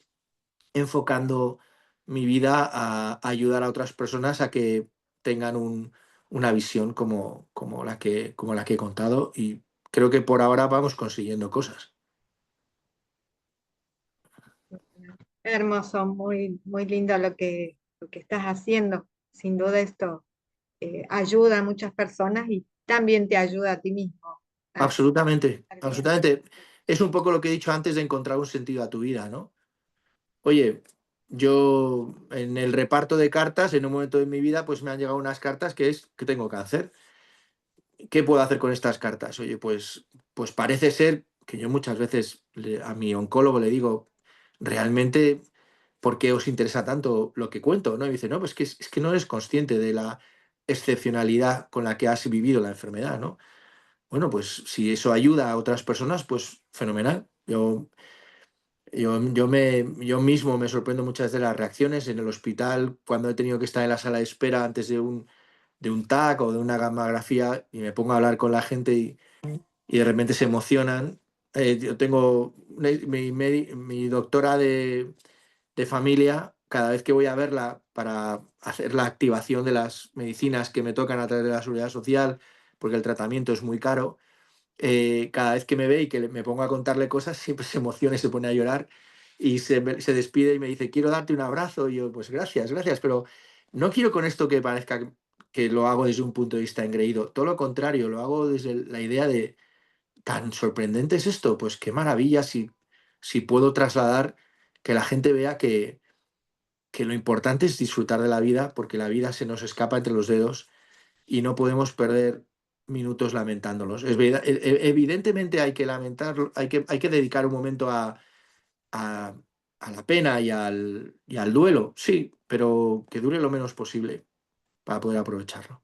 enfocando mi vida a ayudar a otras personas a que tengan una visión como la que he contado, y creo que por ahora vamos consiguiendo cosas. Hermoso, muy, muy lindo lo que estás haciendo. Sin duda esto ayuda a muchas personas y también te ayuda a ti mismo a Absolutamente, estar bien. absolutamente. Es un poco lo que he dicho antes de encontrar un sentido a tu vida, ¿no? Oye, yo en el reparto de cartas, en un momento de mi vida, pues me han llegado unas cartas que es que tengo cáncer. ¿Qué puedo hacer con estas cartas? Oye, pues parece ser que yo muchas veces a mi oncólogo le digo, realmente, ¿por qué os interesa tanto lo que cuento? ¿No? Y dice, no, pues es que no eres consciente de la excepcionalidad con la que has vivido la enfermedad, ¿no? Bueno, pues si eso ayuda a otras personas, pues fenomenal. Yo mismo me sorprendo muchas de las reacciones en el hospital cuando he tenido que estar en la sala de espera antes de un TAC o de una gamografía, y me pongo a hablar con la gente y de repente se emocionan. Yo tengo mi doctora de familia, cada vez que voy a verla para hacer la activación de las medicinas que me tocan a través de la seguridad social, porque el tratamiento es muy caro, cada vez que me ve y que me pongo a contarle cosas, siempre se emociona y se pone a llorar y se despide y me dice, quiero darte un abrazo. Y yo, pues gracias, gracias, pero no quiero con esto que parezca que lo hago desde un punto de vista engreído. Todo lo contrario, lo hago desde la idea de, tan sorprendente es esto, pues qué maravilla si puedo trasladar, que la gente vea que lo importante es disfrutar de la vida, porque la vida se nos escapa entre los dedos y no podemos perder minutos lamentándolos. Evidentemente hay que lamentarlo, hay que dedicar un momento a, a la pena y al duelo, sí, pero que dure lo menos posible para poder aprovecharlo.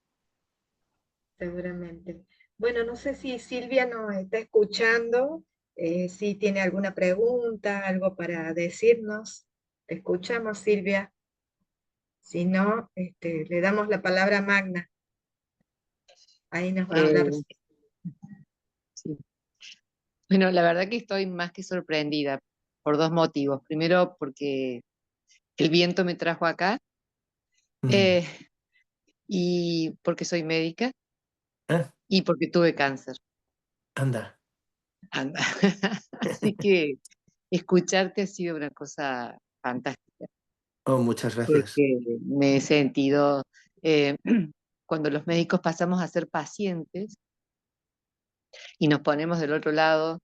Seguramente. Bueno, no sé si Silvia nos está escuchando, si tiene alguna pregunta, algo para decirnos. Te escuchamos, Silvia. Si no, le damos la palabra a Magna. Ahí nos va a hablar. Eh, sí. Bueno, la verdad que estoy más que sorprendida por dos motivos. Primero, porque el viento me trajo acá, Mm. eh, y porque soy médica ¿Eh? y porque tuve cáncer. Anda. Anda. Así que escucharte ha sido una cosa fantástica, Oh, muchas gracias. porque me he sentido, eh, cuando los médicos pasamos a ser pacientes y nos ponemos del otro lado.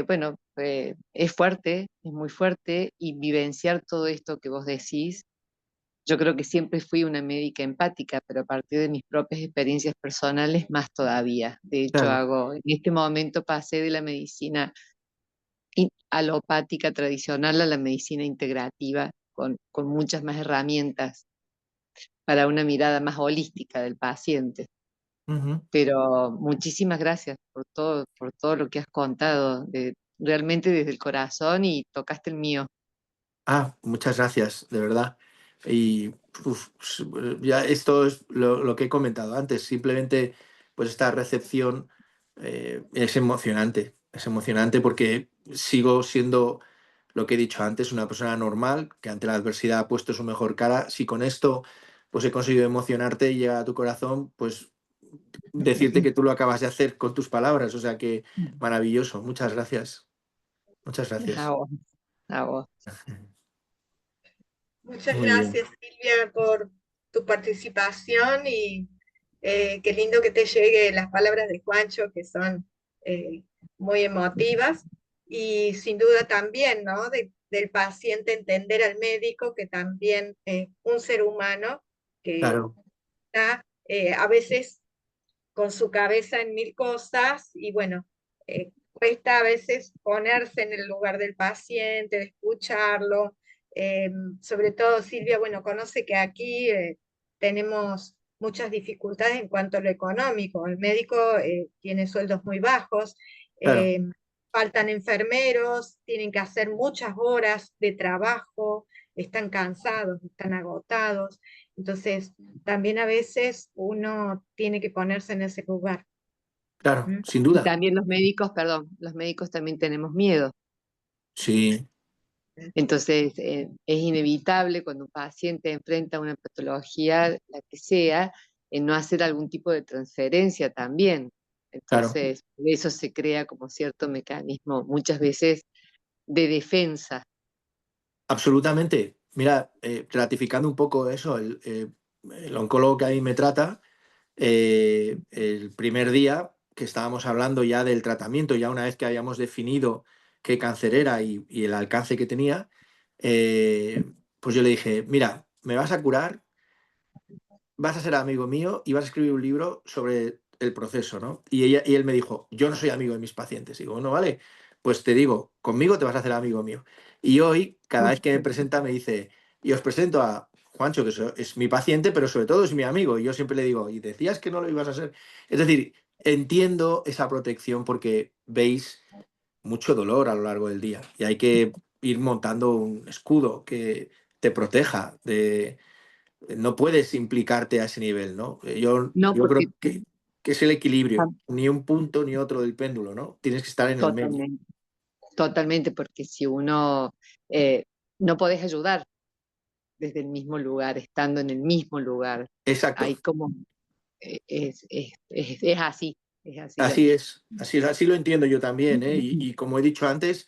Bueno, es fuerte, es muy fuerte, y vivenciar todo esto que vos decís. Yo creo que siempre fui una médica empática, pero a partir de mis propias experiencias personales, más todavía. De hecho, Claro. en este momento pasé de la medicina alopática tradicional a la medicina integrativa, con muchas más herramientas para una mirada más holística del paciente. Ujú. Pero muchísimas gracias por todo lo que has contado, realmente desde el corazón, y tocaste el mío. Ah, muchas gracias, de verdad. Y ya esto es lo que he comentado antes. Simplemente, pues esta recepción es emocionante porque sigo siendo, lo que he dicho antes, una persona normal que ante la adversidad ha puesto su mejor cara. Si con esto pues he conseguido emocionarte y llegar a tu corazón, pues decirte que tú lo acabas de hacer con tus palabras. O sea que maravilloso. Muchas gracias. Muchas A gracias. vos, a vos. Muchas Muy bien. gracias, Silvia, por tu participación y qué lindo que te lleguen las palabras de Juancho, que son eh, muy emotivas, y sin duda también, ¿no? Del paciente entender al médico que también es un ser humano que Claro. está a veces con su cabeza en mil cosas y bueno, cuesta a veces ponerse en el lugar del paciente, de escucharlo, Sobre todo Silvia, bueno, conoce que aquí tenemos muchas dificultades en cuanto a lo económico. El médico tiene sueldos muy bajos, Claro, eh, faltan enfermeros, tienen que hacer muchas horas de trabajo, están cansados, están agotados. Entonces, también a veces uno tiene que ponerse en ese lugar. claro, ¿Mm? sin Y duda. también los médicos, perdón, los médicos también tenemos miedo. Sí, Entonces, es inevitable cuando un paciente enfrenta una patología, la que sea, no hacer algún tipo de transferencia también. claro. Entonces, de eso se crea como cierto mecanismo, muchas veces de defensa. Absolutamente. Mira, ratificando un poco eso, el oncólogo que a mí me trata, el primer día que estábamos hablando ya del tratamiento, ya una vez que habíamos definido qué cáncer era y el alcance que tenía, pues yo le dije, mira, me vas a curar, vas a ser amigo mío y vas a escribir un libro sobre el proceso, ¿no? Y él me dijo, yo no soy amigo de mis pacientes. Y digo, no, vale, pues te digo, conmigo te vas a hacer amigo mío. Y hoy, cada vez que me presenta, me dice, y os presento a Juancho, que es mi paciente, pero sobre todo es mi amigo. Y yo siempre le digo, y decías que no lo ibas a hacer. Es decir, entiendo esa protección porque veis mucho dolor a lo largo del día y hay que ir montando un escudo que te proteja de no puedes implicarte a ese nivel, ¿no? No, Yo porque creo que es el equilibrio, ni un punto ni otro del péndulo, ¿no? Tienes que estar en el medio. totalmente, totalmente, porque si uno eh, no podés ayudar desde el mismo lugar, estando en el mismo lugar, Exacto, hay como, es así la así vida. es, así lo entiendo yo también, ¿eh? Y como he dicho antes,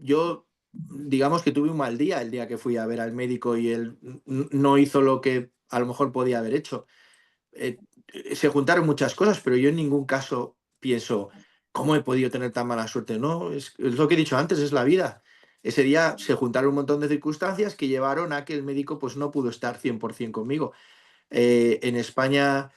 yo digamos que tuve un mal día el día que fui a ver al médico y él no hizo lo que a lo mejor podía haber hecho. eh, Se juntaron muchas cosas, pero yo en ningún caso pienso, ¿cómo he podido tener tan mala suerte? No, es lo que he dicho antes, es la vida. Ese día se juntaron un montón de circunstancias que llevaron a que el médico pues, no pudo estar 100% conmigo. En España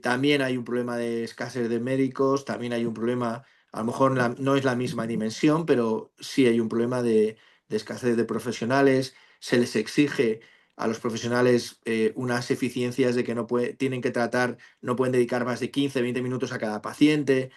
también hay un problema de escasez de médicos, también hay un problema, a lo mejor no es la misma dimensión, pero sí hay un problema de escasez de profesionales. Se les exige a los profesionales unas eficiencias de que tienen que tratar, no pueden dedicar más de 15, 20 minutos a cada paciente,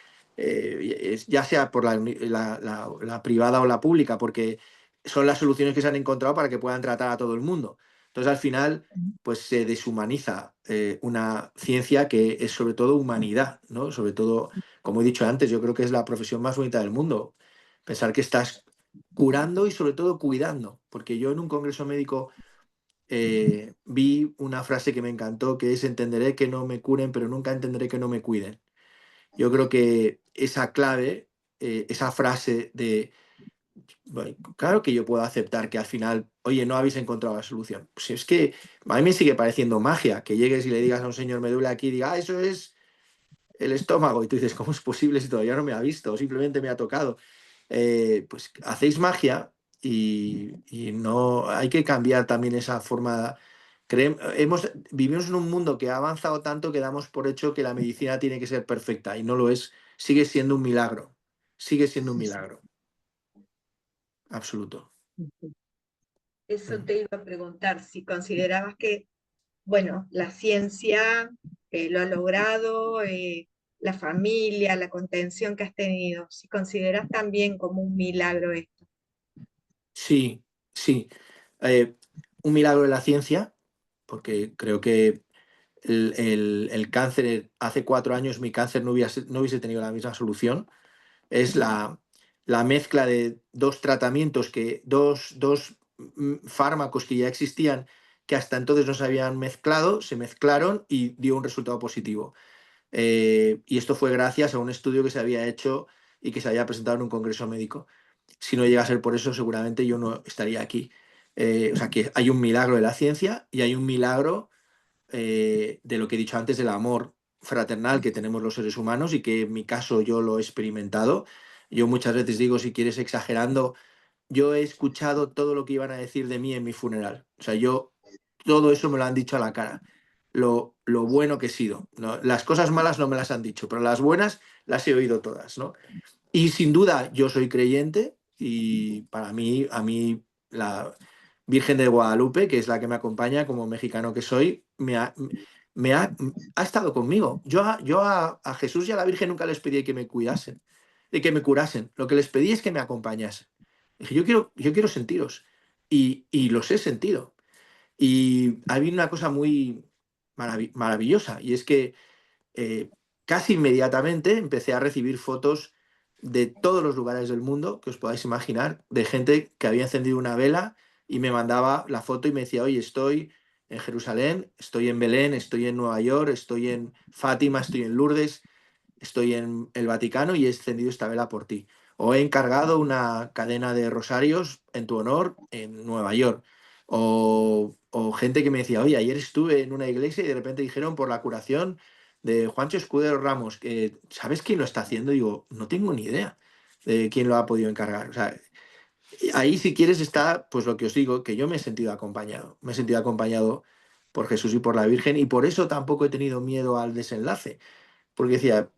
ya sea por la privada o la pública, porque son las soluciones que se han encontrado para que puedan tratar a todo el mundo. Entonces, al final, pues se deshumaniza una ciencia que es sobre todo humanidad, ¿no? Sobre todo, como he dicho antes, yo creo que es la profesión más bonita del mundo. Pensar que estás curando y sobre todo cuidando, porque yo en un congreso médico vi una frase que me encantó, que es entenderé que no me curen, pero nunca entenderé que no me cuiden. Yo creo que esa clave, esa frase de bueno, claro que yo puedo aceptar que al final, oye, no habéis encontrado la solución. Pues es que a mí me sigue pareciendo magia que llegues y le digas a un señor, me duele aquí, y diga, eso es el estómago. Y tú dices, ¿cómo es posible si todavía no me ha visto? O simplemente me ha tocado. Pues hacéis magia y no hay que cambiar también esa forma. Vivimos en un mundo que ha avanzado tanto que damos por hecho que la medicina tiene que ser perfecta y no lo es. Sigue siendo un milagro. Sigue siendo un milagro. Absoluto. Eso Mm. te iba a preguntar, si considerabas que, bueno, la ciencia lo ha logrado, la familia, la contención que has tenido, si consideras también como un milagro esto. Sí, sí. Eh, un milagro de la ciencia, porque creo que el cáncer, hace 4 años mi cáncer no hubiese tenido la misma solución. Es la mezcla de dos tratamientos, dos fármacos que ya existían, que hasta entonces no se habían mezclado, se mezclaron y dio un resultado positivo. Y esto fue gracias a un estudio que se había hecho y que se había presentado en un congreso médico. Si no llega a ser por eso, seguramente yo no estaría aquí. O sea que hay un milagro de la ciencia y hay un milagro de lo que he dicho antes, del amor fraternal que tenemos los seres humanos y que en mi caso yo lo he experimentado. Yo muchas veces digo, si quieres exagerando, yo he escuchado todo lo que iban a decir de mí en mi funeral. O sea, todo eso me lo han dicho a la cara. Lo bueno que he sido, ¿no? Las cosas malas no me las han dicho, pero las buenas las he oído todas, ¿no? Y sin duda yo soy creyente y para mí, a mí la Virgen de Guadalupe, que es la que me acompaña como mexicano que soy, ha estado conmigo. Yo a Jesús y a la Virgen nunca les pedí que me cuidasen, de que me curasen. Lo que les pedí es que me acompañasen. Dije, yo quiero sentiros. Y los he sentido. Y hay una cosa muy maravillosa, y es que eh, casi inmediatamente empecé a recibir fotos de todos los lugares del mundo que os podáis imaginar, de gente que había encendido una vela y me mandaba la foto y me decía, oye, estoy en Jerusalén, estoy en Belén, estoy en Nueva York, estoy en Fátima, estoy en Lourdes, estoy en el Vaticano y he encendido esta vela por ti. O he encargado una cadena de rosarios en tu honor en Nueva York. O gente que me decía, oye, ayer estuve en una iglesia y de repente dijeron por la curación de Juancho Escudero Ramos, que ¿sabes quién lo está haciendo? Digo, no tengo ni idea de quién lo ha podido encargar. O sea, ahí si quieres está, pues lo que os digo, que yo me he sentido acompañado. Me he sentido acompañado por Jesús y por la Virgen, y por eso tampoco he tenido miedo al desenlace, porque decía,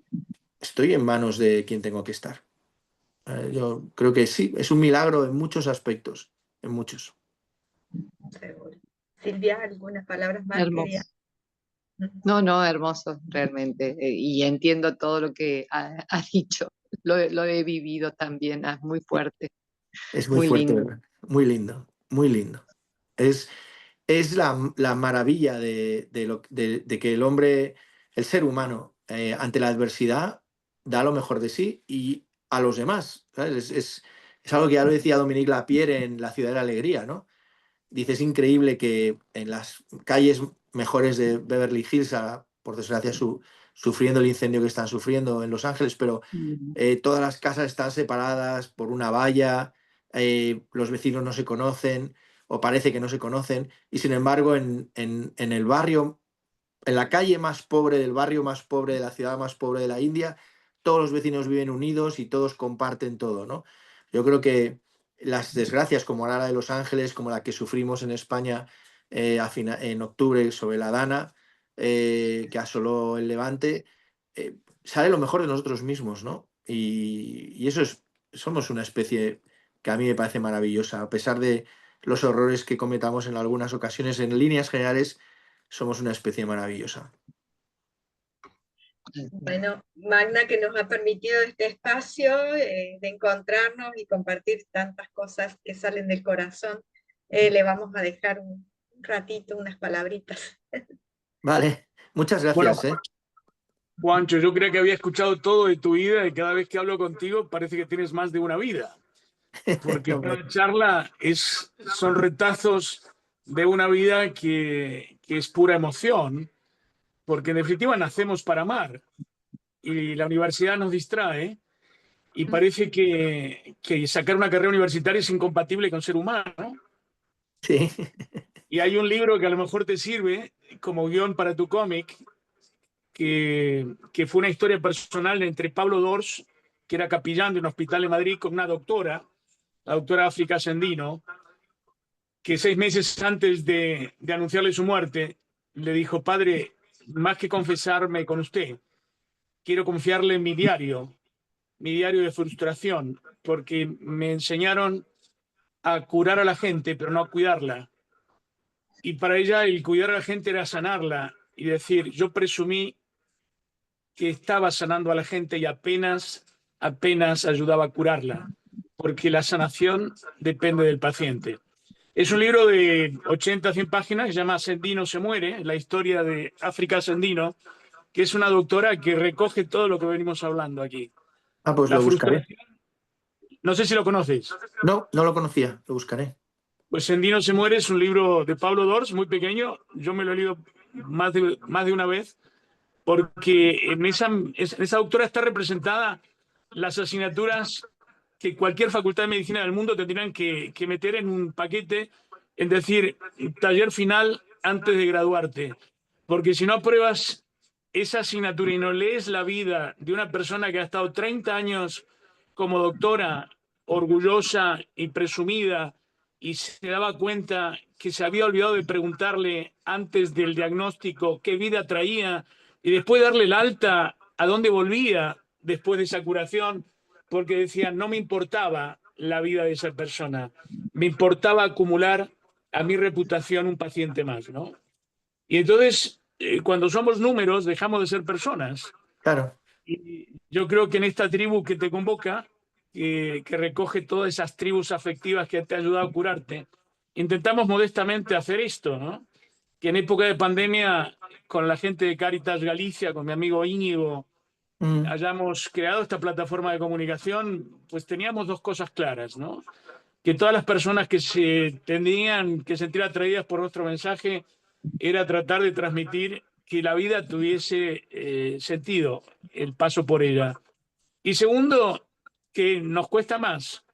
estoy en manos de quien tengo que estar. Yo creo que sí, es un milagro en muchos aspectos, en muchos. Seguro. Silvia, ¿algunas palabras más quería? Hermoso. No, hermoso, realmente. Y entiendo todo lo que ha dicho. Lo he vivido también, es muy fuerte, Es muy muy fuerte, lindo. ¿verdad? Muy lindo, muy lindo. Es la maravilla de que el hombre, el ser humano, ante la adversidad, da lo mejor de sí y a los demás. ¿Sabes? Es algo que ya lo decía Dominique Lapierre en La Ciudad de la Alegría, ¿no? Dice, es increíble que en las calles mejores de Beverly Hills, por desgracia, sufriendo el incendio que están sufriendo en Los Ángeles, pero Mm. todas las casas están separadas por una valla, los vecinos no se conocen o parece que no se conocen, y sin embargo en el barrio, en la calle más pobre del barrio más pobre de la ciudad más pobre de la India, todos los vecinos viven unidos y todos comparten todo, ¿no? Yo creo que las desgracias como la de Los Ángeles, como la que sufrimos en España en octubre sobre la Dana, que asoló el Levante, sale lo mejor de nosotros mismos, ¿no? Y eso somos una especie que a mí me parece maravillosa, a pesar de los horrores que cometamos en algunas ocasiones, en líneas generales somos una especie maravillosa. Bueno, Magna, que nos ha permitido este espacio de encontrarnos y compartir tantas cosas que salen del corazón, le vamos a dejar un ratito, unas palabritas. Vale, muchas Bueno, gracias, ¿eh? Juancho, yo creo que había escuchado todo de tu vida y cada vez que hablo contigo parece que tienes más de una vida, porque Hombre, cada charla son retazos de una vida que es pura emoción, porque en definitiva nacemos para amar y la universidad nos distrae y parece que sacar una carrera universitaria es incompatible con ser humano. sí, Y hay un libro que a lo mejor te sirve como guión para tu cómic, que fue una historia personal entre Pablo Dors, que era capellán de un hospital de Madrid, con una doctora, la doctora África Sendino, que 6 meses antes de anunciarle su muerte, le dijo, padre, más que confesarme con usted, quiero confiarle mi diario de frustración, porque me enseñaron a curar a la gente, pero no a cuidarla. Y para ella el cuidar a la gente era sanarla y decir, yo presumí que estaba sanando a la gente y apenas ayudaba a curarla, porque la sanación depende del paciente. Es un libro de 80 a 100 páginas que se llama Sendino se muere, la historia de África Sendino, que es una doctora que recoge todo lo que venimos hablando aquí. pues La lo buscaré. frustración, no sé si lo conoces. No, no lo conocía, lo buscaré. Pues Sendino se muere es un libro de Pablo Dors, muy pequeño, yo me lo he leído más de una vez, porque en esa doctora está representada las asignaturas que cualquier facultad de medicina del mundo tendrían que meter en un paquete, es decir, taller final antes de graduarte. Porque si no apruebas esa asignatura y no lees la vida de una persona que ha estado 30 años como doctora, orgullosa y presumida, y se daba cuenta que se había olvidado de preguntarle antes del diagnóstico qué vida traía, y después darle el alta a dónde volvía después de esa curación, porque decía, no me importaba la vida de esa persona. Me importaba acumular a mi reputación un paciente más, ¿no? Y entonces, cuando somos números, dejamos de ser personas. Claro. Y yo creo que en esta tribu que te convoca, que recoge todas esas tribus afectivas que te han ayudado a curarte, intentamos modestamente hacer esto, ¿no? Que en época de pandemia, con la gente de Cáritas Galicia, con mi amigo Íñigo, hayamos creado esta plataforma de comunicación, pues teníamos dos cosas claras, ¿no? Que todas las personas que se tenían que sentir atraídas por nuestro mensaje era tratar de transmitir que la vida tuviese sentido, el paso por ella. Y segundo, que nos cuesta más,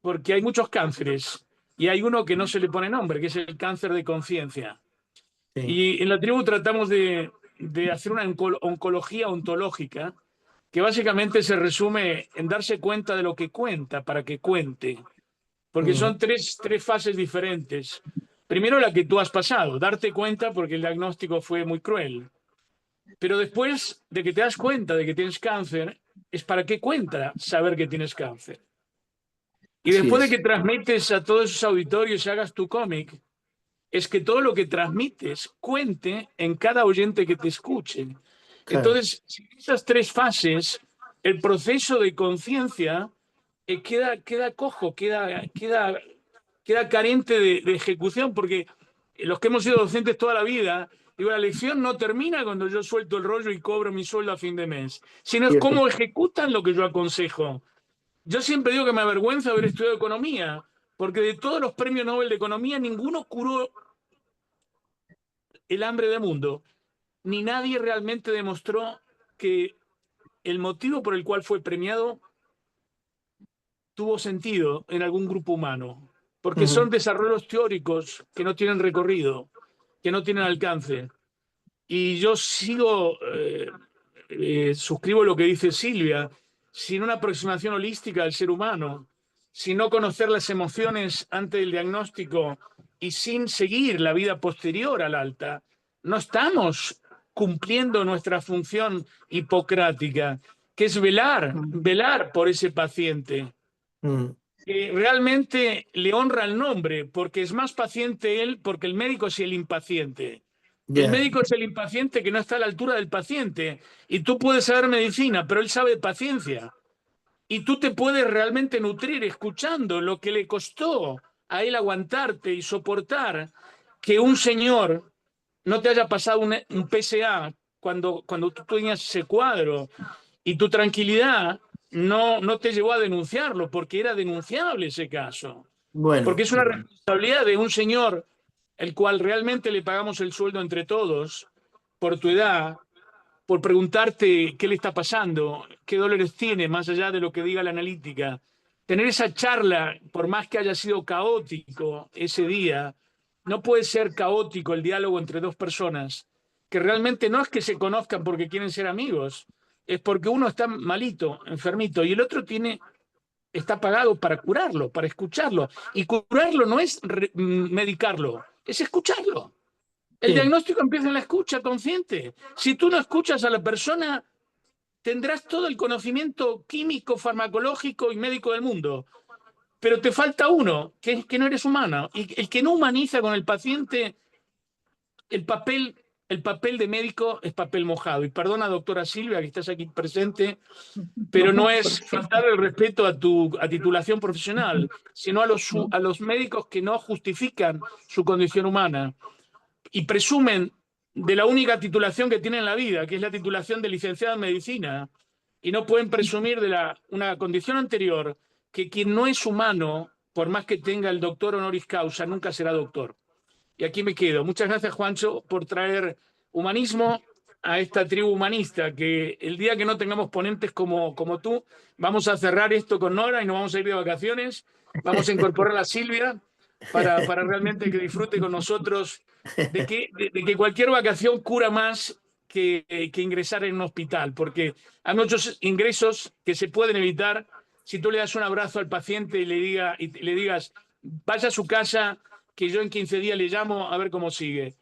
porque hay muchos cánceres y hay uno que no se le pone nombre, que es el cáncer de conciencia. Sí. Y en la tribu tratamos de hacer una oncología ontológica que básicamente se resume en darse cuenta de lo que cuenta para que cuente. Porque son tres fases diferentes. Primero la que tú has pasado, darte cuenta porque el diagnóstico fue muy cruel. Pero después de que te das cuenta de que tienes cáncer, es para qué cuenta saber que tienes cáncer. Y Así después de es. que transmites a todos esos auditorios y hagas tu cómic, es que todo lo que transmites cuente en cada oyente que te escuche. Claro. Entonces, sin esas tres fases, el proceso de conciencia queda cojo, queda carente de ejecución, porque los que hemos sido docentes toda la vida, digo, la lección no termina cuando yo suelto el rollo y cobro mi sueldo a fin de mes, sino es Cierto. cómo ejecutan lo que yo aconsejo. Yo siempre digo que me avergüenza haber estudiado economía, porque de todos los premios Nobel de Economía, ninguno curó el hambre del mundo, ni nadie realmente demostró que el motivo por el cual fue premiado tuvo sentido en algún grupo humano, porque son desarrollos teóricos que no tienen recorrido, que no tienen alcance. Y yo suscribo lo que dice Silvia, sin una aproximación holística al ser humano, sin no conocer las emociones antes del diagnóstico y sin seguir la vida posterior al alta, no estamos cumpliendo nuestra función hipocrática, que es velar por ese paciente. Que realmente le honra el nombre, porque es más paciente él, porque el médico es el impaciente. El médico es el impaciente que no está a la altura del paciente. Y tú puedes saber medicina, pero él sabe de paciencia. Y tú te puedes realmente nutrir escuchando lo que le costó a él aguantarte y soportar que un señor no te haya pasado un PSA cuando tú tenías ese cuadro y tu tranquilidad no te llevó a denunciarlo, porque era denunciable ese caso. Bueno, Porque es una responsabilidad de un señor el cual realmente le pagamos el sueldo entre todos, por tu edad, por preguntarte qué le está pasando, qué dolores tiene, más allá de lo que diga la analítica. Tener esa charla, por más que haya sido caótico ese día, no puede ser caótico el diálogo entre dos personas que realmente no es que se conozcan porque quieren ser amigos, es porque uno está malito, enfermito, y el otro está pagado para curarlo, para escucharlo. Y curarlo no es medicarlo, es escucharlo. El diagnóstico empieza en la escucha consciente. Si tú no escuchas a la persona, tendrás todo el conocimiento químico, farmacológico y médico del mundo. Pero te falta uno, que es que no eres humano. Y el que no humaniza con el paciente, el papel de médico es papel mojado. Y perdona, doctora Silvia, que estás aquí presente, pero no es faltar el respeto a tu titulación profesional, sino a los médicos que no justifican su condición humana y presumen de la única titulación que tienen en la vida, que es la titulación de licenciado en medicina, y no pueden presumir de una condición anterior, que quien no es humano, por más que tenga el doctor honoris causa, nunca será doctor. Y aquí me quedo. Muchas gracias, Juancho, por traer humanismo a esta tribu humanista, que el día que no tengamos ponentes como tú, vamos a cerrar esto con Nora y nos vamos a ir de vacaciones, vamos a incorporar a Silvia para realmente que disfrute con nosotros de que cualquier vacación cura más que ingresar en un hospital, porque hay muchos ingresos que se pueden evitar si tú le das un abrazo al paciente y le digas, vaya a su casa, que yo en 15 días le llamo a ver cómo sigue.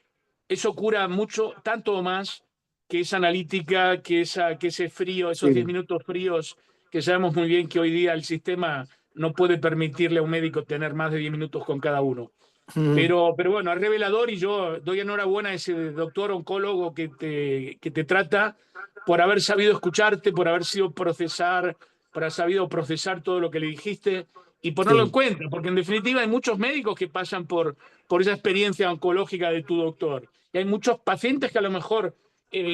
Eso cura mucho, tanto o más, que esa analítica, que ese frío, esos 10 minutos fríos, que sabemos muy bien que hoy día el sistema no puede permitirle a un médico tener más de 10 minutos con cada uno. Mm. Pero bueno, es revelador, y yo doy enhorabuena a ese doctor oncólogo que te trata por haber sabido escucharte, por haber por haber sabido procesar todo lo que le dijiste y ponerlo en Sí. cuenta, porque en definitiva hay muchos médicos que pasan por esa experiencia oncológica de tu doctor. Y hay muchos pacientes que a lo mejor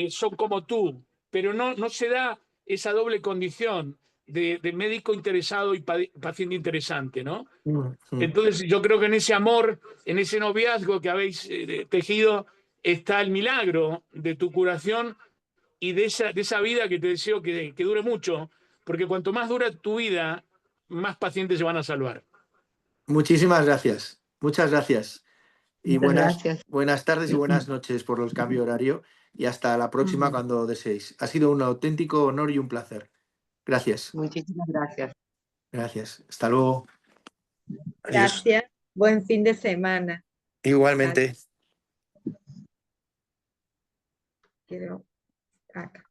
son como tú, pero no se da esa doble condición de médico interesado y paciente interesante, ¿no? Mm, mm. Entonces yo creo que en ese amor, en ese noviazgo que habéis tejido, está el milagro de tu curación y de esa vida que te deseo que dure mucho, porque cuanto más dura tu vida, más pacientes se van a salvar. Muchísimas gracias. Muchas gracias. Y Muchas gracias. buenas tardes y buenas noches por el cambio de horario. Y hasta la próxima cuando deseéis. Ha sido un auténtico honor y un placer. Gracias. Muchísimas gracias. Gracias. Hasta luego. Adiós. Gracias. Buen fin de semana. Igualmente. Quiero acá.